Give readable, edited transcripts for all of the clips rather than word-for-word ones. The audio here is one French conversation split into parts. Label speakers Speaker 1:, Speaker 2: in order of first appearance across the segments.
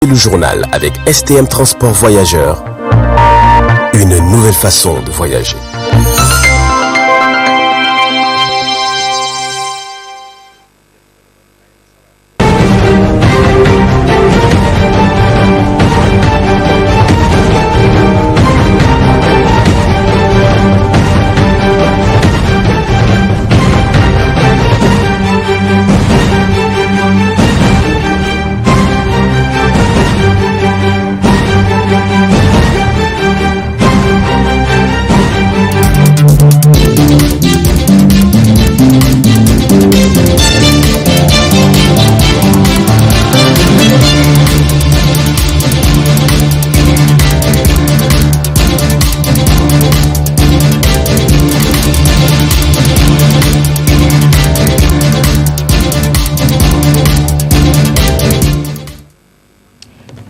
Speaker 1: le journal avec STM Transport Voyageurs. Une nouvelle façon de voyager.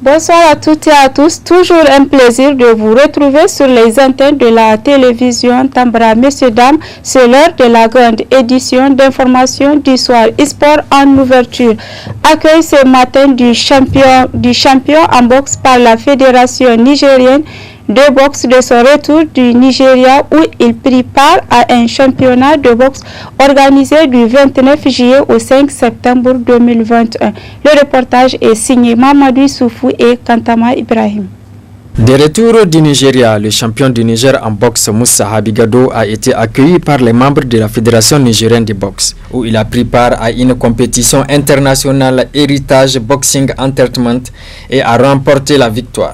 Speaker 2: Bonsoir à toutes et à tous, toujours un plaisir de vous retrouver sur les antennes de la télévision Tambra. Messieurs, dames, c'est l'heure de la grande édition d'information du soir e-sport en ouverture. Accueil ce matin du champion en boxe par la Fédération nigérienne de boxe de son retour du Nigeria où il prit part à un championnat de boxe organisé du 29 juillet au 5 septembre 2021. Le reportage est signé Mamadou Soufou et Kantama Ibrahim.
Speaker 3: De retour du Nigeria, le champion du Niger en boxe Moussa Habigado a été accueilli par les membres de la Fédération nigérienne de boxe, où il a pris part à une compétition internationale Heritage Boxing Entertainment et a remporté la victoire.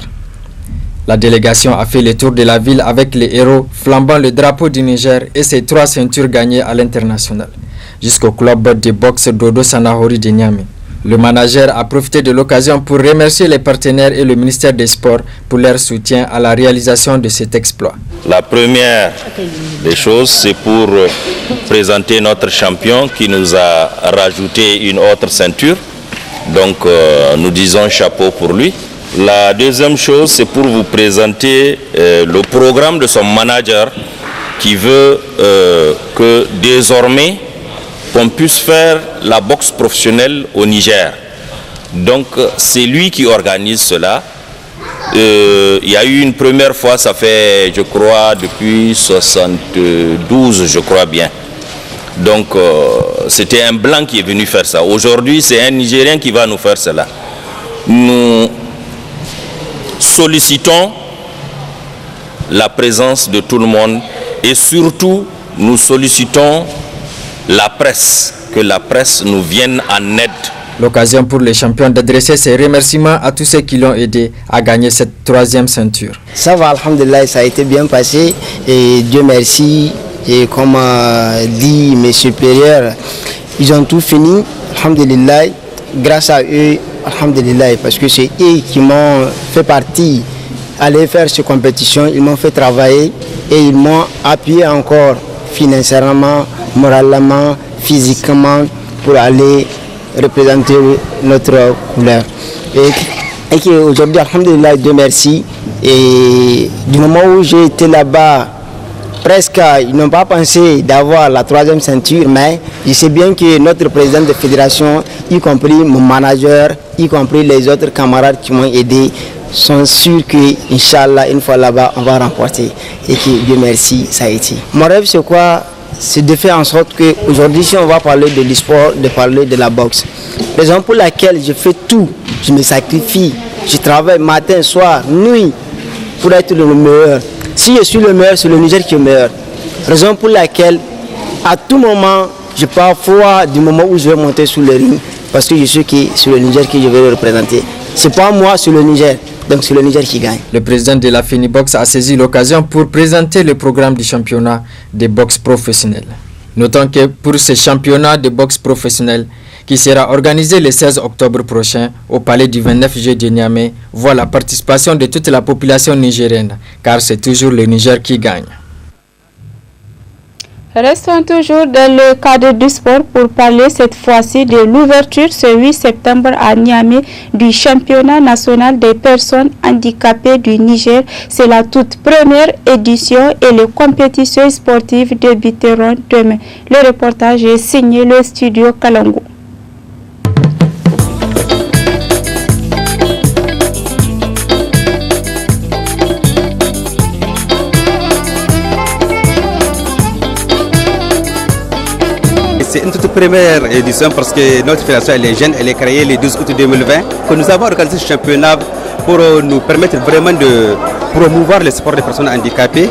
Speaker 3: La délégation a fait le tour de la ville avec les héros flambant le drapeau du Niger et ses 3 ceintures gagnées à l'international, jusqu'au club de boxe Dodo Sanahori de Niamey. Le manager a profité de l'occasion pour remercier les partenaires et le ministère des Sports pour leur soutien à la réalisation de cet exploit.
Speaker 4: La première des choses, c'est pour présenter notre champion qui nous a rajouté une autre ceinture. Donc nous disons chapeau pour lui. La deuxième chose, c'est pour vous présenter le programme de son manager qui veut que désormais qu'on puisse faire la boxe professionnelle au Niger. Donc c'est lui qui organise cela. Il y a eu une première fois, ça fait je crois depuis 72, je crois bien. Donc c'était un blanc qui est venu faire ça. Aujourd'hui c'est un Nigérien qui va nous faire cela. Nous sollicitons la présence de tout le monde et surtout nous sollicitons la presse, que la presse nous vienne en aide.
Speaker 3: L'occasion pour les champions d'adresser ses remerciements à tous ceux qui l'ont aidé à gagner cette 3e ceinture.
Speaker 5: Ça va, alhamdulillah, ça a été bien passé et Dieu merci. Et comme dit mes supérieurs, ils ont tout fini, alhamdulillah, grâce à eux. Alhamdulillah, parce que c'est eux qui m'ont fait partie, aller faire ces compétitions, ils m'ont fait travailler et ils m'ont appuyé encore financièrement, moralement, physiquement pour aller représenter notre couleur. Et qu'aujourd'hui, alhamdulillah, Dieu merci. Et du moment où j'ai été là-bas, presque, ils n'ont pas pensé d'avoir la 3e ceinture, mais je sais bien que notre président de fédération, y compris mon manager, y compris les autres camarades qui m'ont aidé, sont sûrs que, Inch'Allah, une fois là-bas, on va remporter. Et que Dieu merci, ça a été. Mon rêve, c'est quoi? C'est de faire en sorte qu'aujourd'hui, si on va parler de l'e-sport, de parler de la boxe. Raison pour laquelle je fais tout, je me sacrifie, je travaille matin, soir, nuit, pour être le meilleur. Si je suis le meilleur, c'est le Niger qui est le meilleur. Raison pour laquelle, à tout moment, je pars foi du moment où je vais monter sur le ring, parce que je sais que c'est le Niger que je vais représenter. C'est pas moi, c'est le Niger. Donc c'est le Niger qui gagne.
Speaker 3: Le président de la Fenibox a saisi l'occasion pour présenter le programme du championnat de boxe professionnelle. Notons que pour ce championnat de boxe professionnelle, qui sera organisé le 16 octobre prochain au palais du 29 juillet de Niamey, voit la participation de toute la population nigérienne, car c'est toujours le Niger qui gagne.
Speaker 2: Restons toujours dans le cadre du sport pour parler cette fois-ci de l'ouverture ce 8 septembre à Niamey du championnat national des personnes handicapées du Niger. C'est la toute première édition et les compétitions sportives débuteront demain. Le reportage est signé le studio Kalango.
Speaker 6: C'est une toute première édition parce que notre fédération elle est jeune, elle est créée le 12 août 2020, que nous avons organisé ce championnat pour nous permettre vraiment de promouvoir le sport des personnes handicapées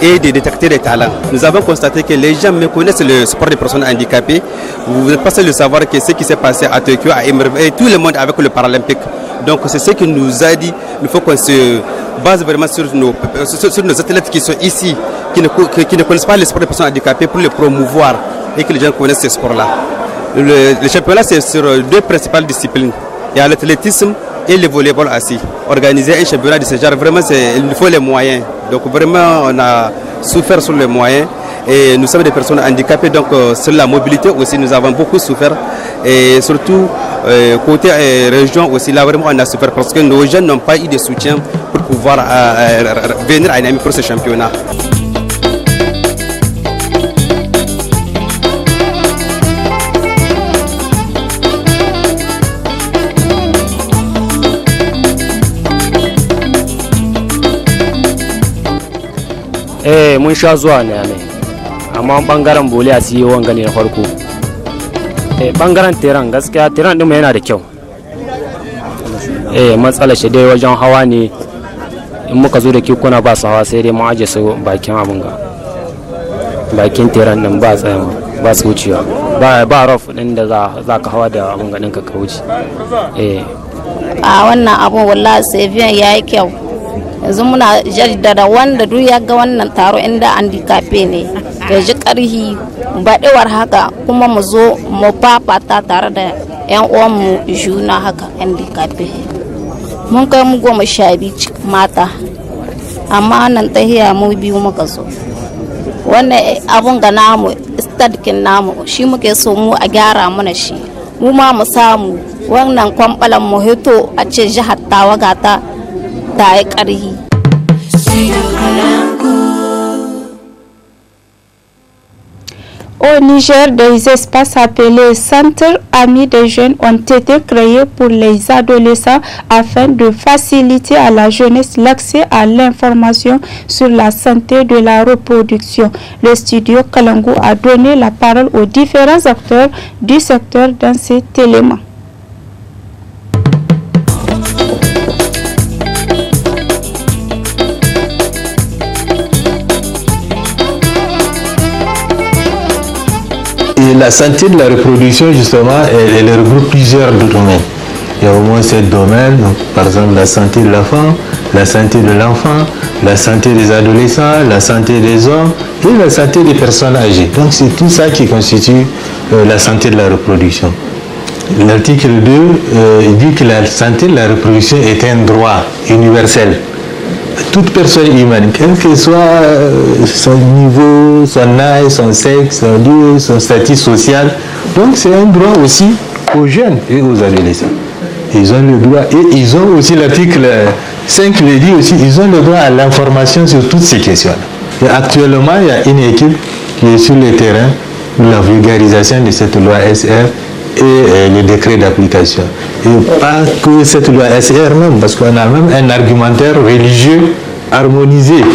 Speaker 6: et de détecter les talents. Nous avons constaté que les gens méconnaissent le sport des personnes handicapées. Vous n'êtes pas seul de savoir que ce qui s'est passé à Tokyo a émerveillé tout le monde avec le Paralympique. Donc c'est ce qui nous a dit, il faut qu'on se base vraiment sur nos athlètes qui sont ici, qui ne connaissent pas le sport des personnes handicapées pour le promouvoir et que les gens connaissent ce sport-là. Le championnat c'est sur deux principales disciplines. Il y a l'athlétisme et le volleyball assis. Organiser un championnat de ce genre, vraiment, il faut les moyens. Donc vraiment, on a souffert sur les moyens. Et nous sommes des personnes handicapées, donc sur la mobilité aussi, nous avons beaucoup souffert. Et surtout, côté région aussi, là vraiment, on a souffert parce que nos jeunes n'ont pas eu de soutien pour pouvoir venir à Niamey pour ce championnat.
Speaker 7: Mun sha zuwa ne amma bangaren bole a siyo wanga ne na farko. Bangaren teran gaskiya teran din yana da kyau. Matsalar shi dai wajen hawa ne, in muka zo da kekuna ba su hawa sai dai mu aje su bakin abin ga bakin teran din ba tsaya ba su wucewa ba rof din da za ka hawa da abin ga ɗinka ka wuce.
Speaker 8: A wannan abun wallahi sai yayi kyau. Yanzu muna jaddada wanda duk ya ga wannan taro inda handicapé ne ya ji karhi baɗewar haka kuma mu zo mu fafata tare da 'yan uwanmu juna haka handicapé. Mun kai mu 12 mata amma nan tahiya mu biyu muka zo. Wannan abun ga namu stadkin namu shi muke so mu a gyara mana shi, mu ma mu samu wannan kwambalan mu hito a ce jihar Tawa ta yi ƙarhi.
Speaker 2: Au Niger, des espaces appelés centres amis des jeunes ont été créés pour les adolescents afin de faciliter à la jeunesse l'accès à l'information sur la santé de la reproduction. Le studio Kalangu a donné la parole aux différents acteurs du secteur dans cet élément.
Speaker 9: Et la santé de la reproduction, justement, elle regroupe plusieurs domaines. Il y a au moins 7 domaines, donc, par exemple la santé de la femme, la santé de l'enfant, la santé des adolescents, la santé des hommes et la santé des personnes âgées. Donc c'est tout ça qui constitue la santé de la reproduction. L'article 2 il dit que la santé de la reproduction est un droit universel. Toute personne humaine, quel que soit son niveau, son âge, son sexe, son lieu, son statut social. Donc c'est un droit aussi aux jeunes et aux adolescents. Ils ont le droit, et ils ont aussi l'article 5 le dit aussi, ils ont le droit à l'information sur toutes ces questions. Et actuellement, il y a une équipe qui est sur le terrain pour la vulgarisation de cette loi SR et le décret d'application. Et pas que cette loi SR même, parce qu'on a même un argumentaire religieux harmonisé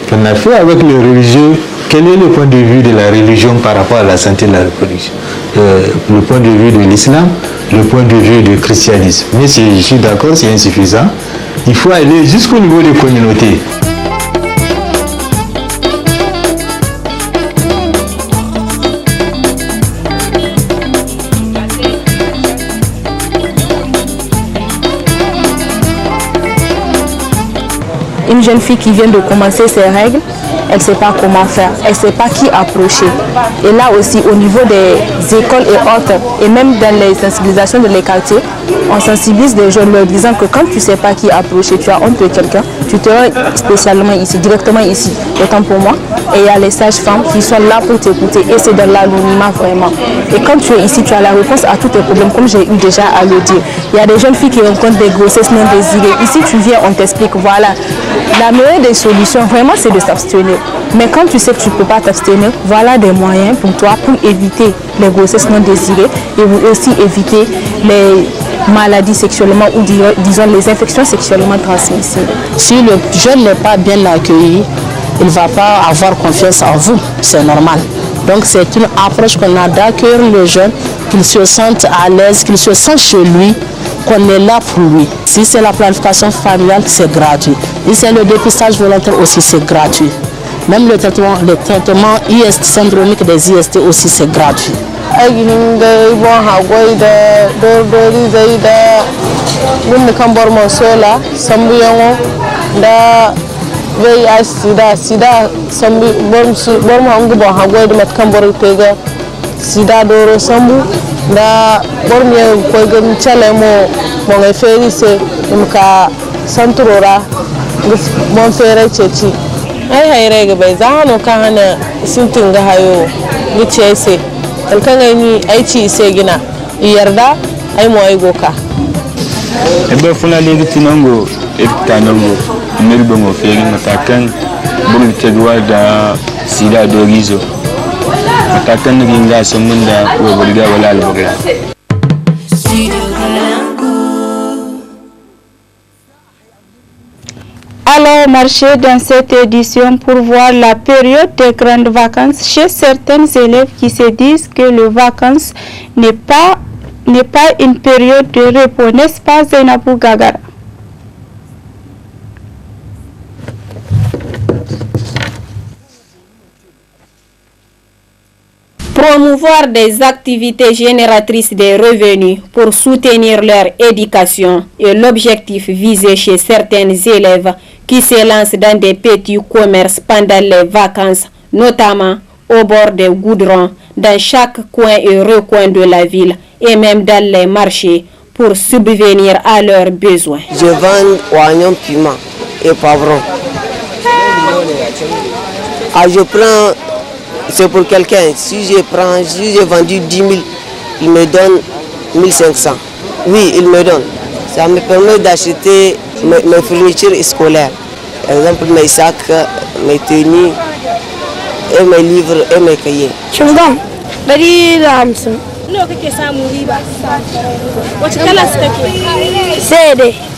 Speaker 9: qu'on a fait avec le religieux. Quel est le point de vue de la religion par rapport à la santé de la reproduction? Le point de vue de l'islam, le point de vue du christianisme. Mais je suis d'accord, c'est insuffisant. Il faut aller jusqu'au niveau des communautés.
Speaker 10: Une jeune fille qui vient de commencer ses règles, elle ne sait pas comment faire, elle ne sait pas qui approcher. Et là aussi, au niveau des écoles et autres, et même dans les sensibilisations de les quartiers, on sensibilise les jeunes leur disant que quand tu ne sais pas qui approcher, tu as honte de quelqu'un, tu te rends spécialement ici, directement ici, autant pour moi. Et il y a les sages-femmes qui sont là pour t'écouter et c'est dans l'anonymat vraiment. Et quand tu es ici, tu as la réponse à tous tes problèmes, comme j'ai eu déjà à le dire. Il y a des jeunes filles qui rencontrent des grossesses non désirées. Ici, tu viens, on t'explique, voilà. La meilleure des solutions, vraiment, c'est de s'abstenir. Mais quand tu sais que tu ne peux pas t'abstenir, voilà des moyens pour toi pour éviter les grossesses non désirées et aussi éviter les maladies sexuellement ou disons les infections sexuellement transmissibles.
Speaker 11: Si le jeune n'est pas bien accueilli, il ne va pas avoir confiance en vous, c'est normal. Donc c'est une approche qu'on a d'accueillir le jeune, qu'il se sente à l'aise, qu'il se sente chez lui, qu'on est là pour lui. Si c'est la planification familiale, c'est gratuit. Si c'est le dépistage volontaire aussi, c'est gratuit. Même le traitement IST syndromique des IST aussi, c'est gratuit.
Speaker 12: sida doro sambu da borne ko gam chalemo mo ngai feri se ka santurora mon fere ceci ai hayre ga bai zano kan hana sintin ga hayo gice se alkan ni aici se gina yarda ai mo ai goka
Speaker 13: ebe funa legi tinango etanango nerbo mo feri matakan bulu tegwa da sida dorizo matakan ginga samunda ko boliga wala albaga.
Speaker 2: Allons marcher dans cette édition pour voir la période des grandes vacances chez certains élèves qui se disent que les vacances n'est pas une période de repos, n'est-ce pas Zainabou Gagara?
Speaker 14: Promouvoir des activités génératrices de revenus pour soutenir leur éducation est l'objectif visé chez certains élèves qui se lancent dans des petits commerces pendant les vacances, notamment au bord des goudrons, dans chaque coin et recoin de la ville et même dans les marchés pour subvenir à leurs besoins.
Speaker 5: Je vends oignons, piment et poivrons. Je prends, c'est pour quelqu'un, si j'ai vendu 10 000, il me donne 1500. Oui, il me donne. Ça me permet d'acheter mes fournitures scolaires. Par exemple, mes sacs, mes tenues, et mes livres et mes cahiers.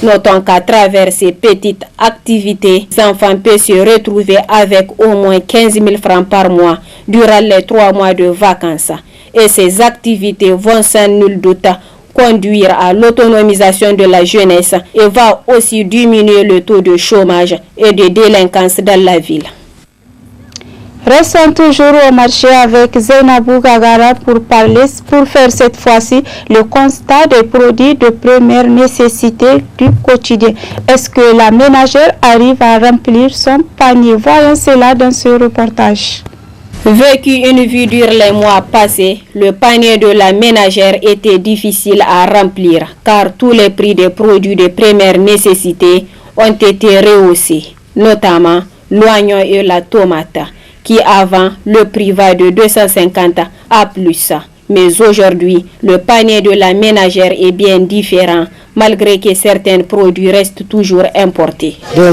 Speaker 14: Notons qu'à travers ces petites activités, les enfants peuvent se retrouver avec au moins 15 000 francs par mois durant les 3 mois de vacances. Et ces activités vont sans nul doute conduire à l'autonomisation de la jeunesse et va aussi diminuer le taux de chômage et de délinquance dans la ville.
Speaker 2: Restons toujours au marché avec Zainabou Gagara pour faire cette fois-ci le constat des produits de première nécessité du quotidien. Est-ce que la ménagère arrive à remplir son panier? Voyons cela dans ce reportage.
Speaker 14: Vécu une vie dure les mois passés, le panier de la ménagère était difficile à remplir car tous les prix des produits de première nécessité ont été rehaussés, notamment l'oignon et la tomate, qui avant le prix va de 250 à plus. Mais aujourd'hui, le panier de la ménagère est bien différent, malgré que certains produits restent toujours importés.
Speaker 5: Le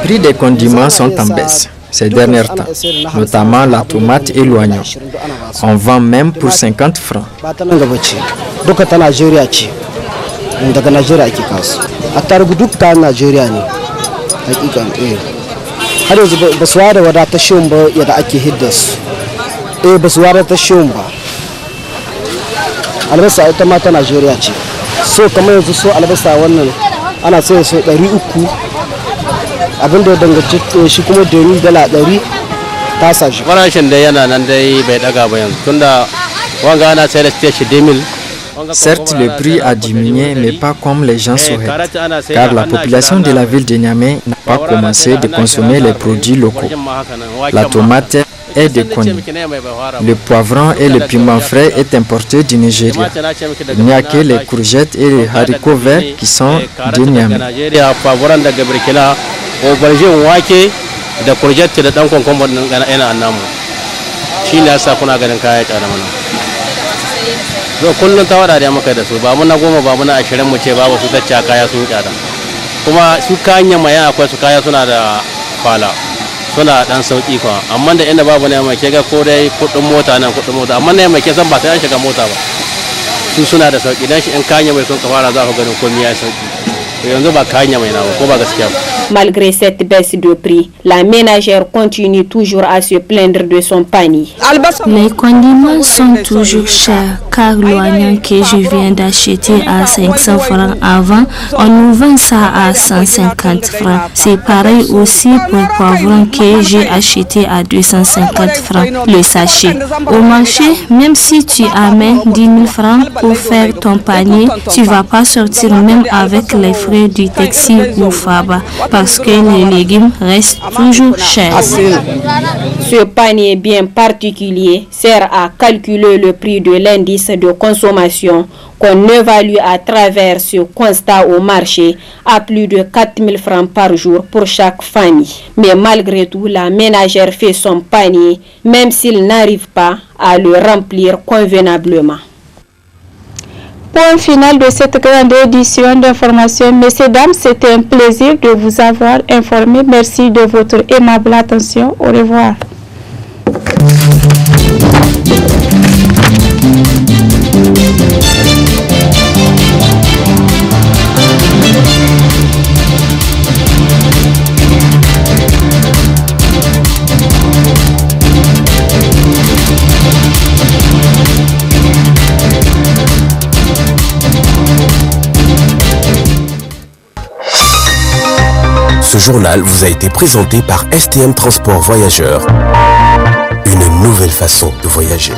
Speaker 3: prix des condiments sont en baisse ces derniers temps, notamment la tomate et l'oignon. On vend même pour 50 francs.
Speaker 5: albasa ita ma ta Najeriya ce, so kamar yanzu so albasa wannan ana sai so 300, abin da danganci shi kuma $100 ta sa shi.
Speaker 15: Farashin da yana nan dai bai daga ba yanzu tunda wanga ana sai da shi 2000.
Speaker 3: Certes, le prix a diminué, mais pas comme les gens souhaitent, car la population de la ville de Niamey n'a pas commencé de consommer les produits locaux. La tomate est de Kony. Le poivron et le piment frais est importé du Nigeria. Il n'y a que les courgettes et les haricots verts qui sont de Niamey.
Speaker 15: Kullum ta wada da maka da su ba muna 10 ba muna 20 mu ce babu su tacca kaya sun kyada kuma su kayan maya akwai su kaya suna da fala suna dan sauki fa amma da inda babu ne mai kega ko dai kudin mota nan kudin mota amma ne mai ke san ba sai an shiga mota ba su suna da sauki dan shi in kayan mai sun ka fara za ku ganin komai ya sauki yanzu ba kayan mai na ko ba gaskiya.
Speaker 14: Malgré cette baisse de prix, la ménagère continue toujours à se plaindre de son panier.
Speaker 16: Les condiments sont toujours chers car l'oignon que je viens d'acheter à 500 francs avant, on nous vend ça à 150 francs. C'est pareil aussi pour le poivron que j'ai acheté à 250 francs le sachet. Au marché, même si tu amènes 10 000 francs pour faire ton panier, tu ne vas pas sortir même avec les frais du taxi ou Faba parce que les légumes restent toujours chers.
Speaker 14: Ce panier bien particulier sert à calculer le prix de l'indice de consommation qu'on évalue à travers ce constat au marché à plus de 4 000 francs par jour pour chaque famille. Mais malgré tout, la ménagère fait son panier même s'il n'arrive pas à le remplir convenablement.
Speaker 2: Point final de cette grande édition d'information. Messieurs, dames, c'était un plaisir de vous avoir informé. Merci de votre aimable attention. Au revoir.
Speaker 1: Ce journal vous a été présenté par STM Transport Voyageurs. Une nouvelle façon de voyager.